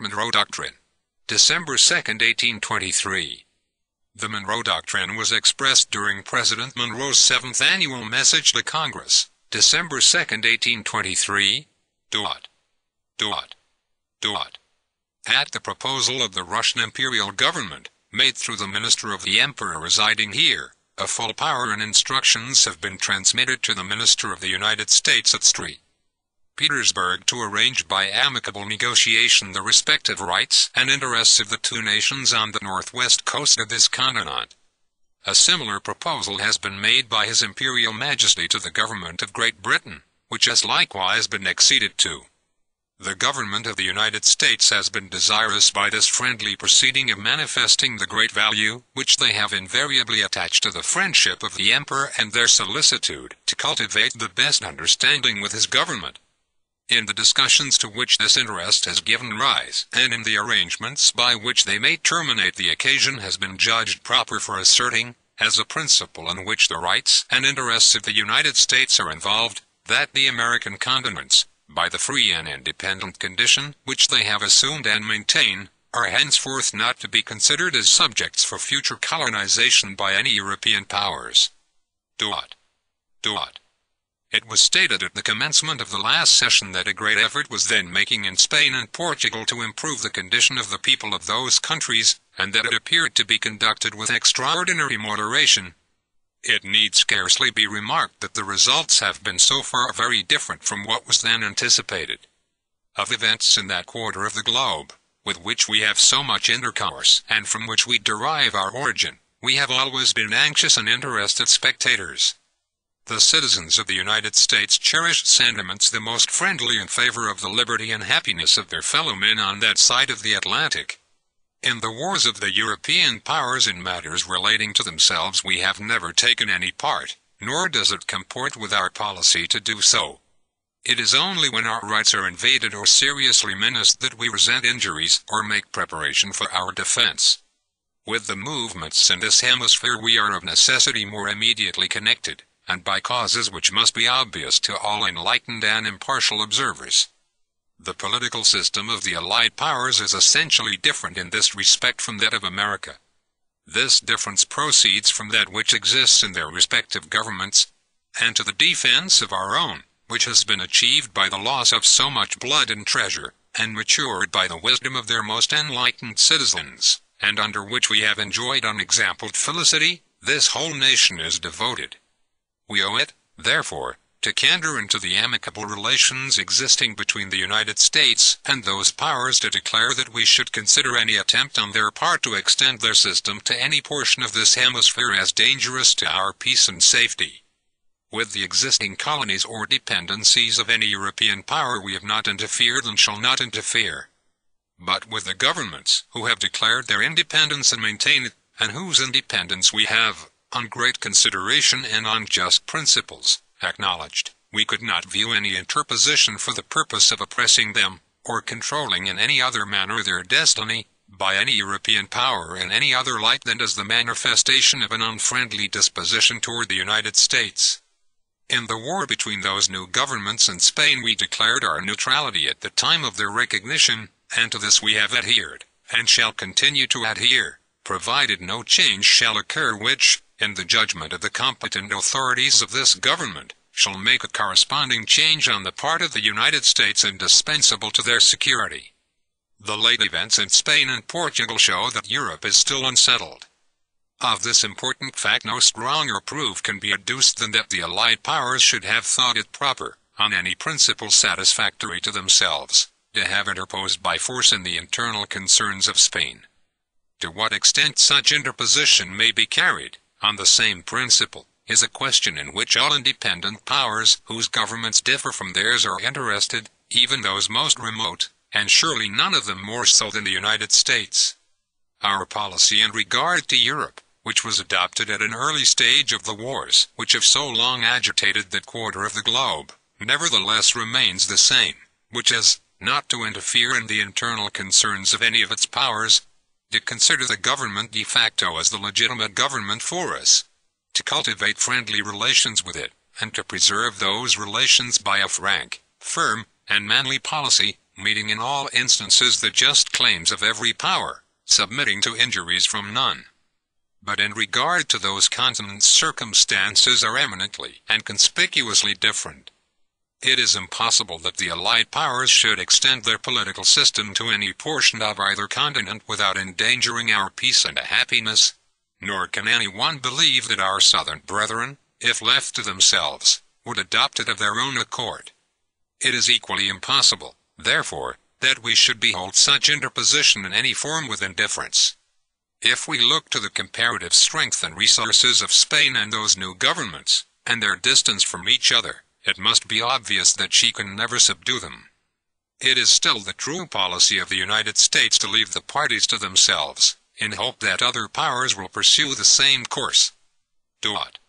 Monroe Doctrine. December 2, 1823. The Monroe Doctrine was expressed during President Monroe's 7th annual message to Congress, December 2, 1823. At the proposal of the Russian imperial government, made through the minister of the emperor residing here, a full power and instructions have been transmitted to the minister of the United States at St. Petersburg to arrange by amicable negotiation the respective rights and interests of the two nations on the northwest coast of this continent. A similar proposal has been made by His Imperial Majesty to the government of Great Britain, which has likewise been acceded to. The government of the United States has been desirous by this friendly proceeding of manifesting the great value which they have invariably attached to the friendship of the Emperor and their solicitude to cultivate the best understanding with his government. In the discussions to which this interest has given rise, and in the arrangements by which they may terminate, the occasion has been judged proper for asserting, as a principle in which the rights and interests of the United States are involved, that the American continents, by the free and independent condition which they have assumed and maintain, are henceforth not to be considered as subjects for future colonization by any European powers. It was stated at the commencement of the last session that a great effort was then making in Spain and Portugal to improve the condition of the people of those countries, and that it appeared to be conducted with extraordinary moderation. It need scarcely be remarked that the results have been so far very different from what was then anticipated. Of events in that quarter of the globe, with which we have so much intercourse, and from which we derive our origin, we have always been anxious and interested spectators. The citizens of the United States cherished sentiments the most friendly in favor of the liberty and happiness of their fellow men on that side of the Atlantic. In the wars of the European powers in matters relating to themselves we have never taken any part, nor does it comport with our policy to do so. It is only when our rights are invaded or seriously menaced that we resent injuries or make preparation for our defense. With the movements in this hemisphere we are of necessity more immediately connected, and by causes which must be obvious to all enlightened and impartial observers. The political system of the Allied powers is essentially different in this respect from that of America. This difference proceeds from that which exists in their respective governments, and to the defense of our own, which has been achieved by the loss of so much blood and treasure, and matured by the wisdom of their most enlightened citizens, and under which we have enjoyed unexampled felicity, this whole nation is devoted. We owe it, therefore, to candor and to the amicable relations existing between the United States and those powers to declare that we should consider any attempt on their part to extend their system to any portion of this hemisphere as dangerous to our peace and safety. With the existing colonies or dependencies of any European power we have not interfered and shall not interfere. But with the governments who have declared their independence and maintain it, and whose independence we have, on great consideration and on just principles, acknowledged, we could not view any interposition for the purpose of oppressing them, or controlling in any other manner their destiny, by any European power in any other light than as the manifestation of an unfriendly disposition toward the United States. In the war between those new governments and Spain we declared our neutrality at the time of their recognition, and to this we have adhered, and shall continue to adhere, provided no change shall occur which, in the judgment of the competent authorities of this government, shall make a corresponding change on the part of the United States indispensable to their security. The late events in Spain and Portugal show that Europe is still unsettled. Of this important fact no stronger proof can be adduced than that the Allied powers should have thought it proper, on any principle satisfactory to themselves, to have interposed by force in the internal concerns of Spain. To what extent such interposition may be carried, on the same principle, is a question in which all independent powers whose governments differ from theirs are interested, even those most remote, and surely none of them more so than the United States. Our policy in regard to Europe, which was adopted at an early stage of the wars which have so long agitated that quarter of the globe, nevertheless remains the same, which is, not to interfere in the internal concerns of any of its powers, to consider the government de facto as the legitimate government for us, to cultivate friendly relations with it, and to preserve those relations by a frank, firm, and manly policy, meeting in all instances the just claims of every power, submitting to injuries from none. But in regard to those continents circumstances are eminently and conspicuously different. It is impossible that the Allied powers should extend their political system to any portion of either continent without endangering our peace and happiness, nor can anyone believe that our southern brethren, if left to themselves, would adopt it of their own accord. It is equally impossible, therefore, that we should behold such interposition in any form with indifference. If we look to the comparative strength and resources of Spain and those new governments, and their distance from each other, it must be obvious that she can never subdue them. It is still the true policy of the United States to leave the parties to themselves, in hope that other powers will pursue the same course. Do it.